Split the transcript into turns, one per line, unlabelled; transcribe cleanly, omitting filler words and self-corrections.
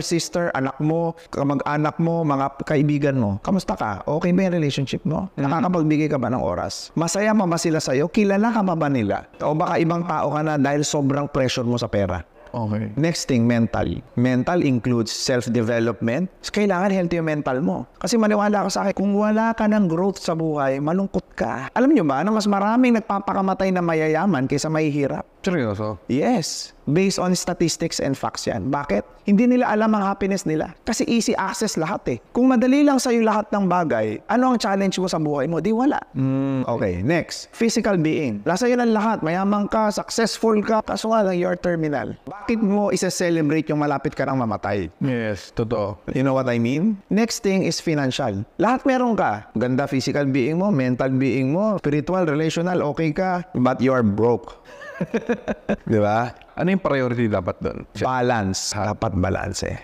sister, anak mo, kamag-anak mo, mga kaibigan mo. Kamusta ka? Okay ba yung relationship mo? Nakakapagbigay ka ba ng oras? Masaya ba sila sa'yo? Kilala ka ba nila? O baka ibang tao ka na dahil sobrang pressure mo sa pera?
Okay.
Next thing, mental. Mental includes self-development. Kailangan healthy yung mental mo. Kasi maniwala ka sa akin, kung wala ka ng growth sa buhay, malungkot ka. Alam nyo ba na mas maraming nagpapakamatay na mayayaman kaysa mahihirap?
Seryoso?
Yes. Based on statistics and facts yan. Bakit? Hindi nila alam ang happiness nila. Kasi easy access lahat eh. Kung madali lang sa'yo lahat ng bagay, ano ang challenge mo sa buhay mo? Di wala. Okay, next. Physical being. Nasa yun ang lahat. Mayaman ka, successful ka, kaso nga lang you're terminal. Bakit mo isa-celebrate yung malapit ka nang mamatay?
Yes, totoo.
You know what I mean? Next thing is financial. Lahat meron ka. Ganda physical being mo, mental being mo, spiritual, relational, okay ka, but you're broke. Di ba?
Ano yung priority dapat doon?
Balance. Dapat balance eh.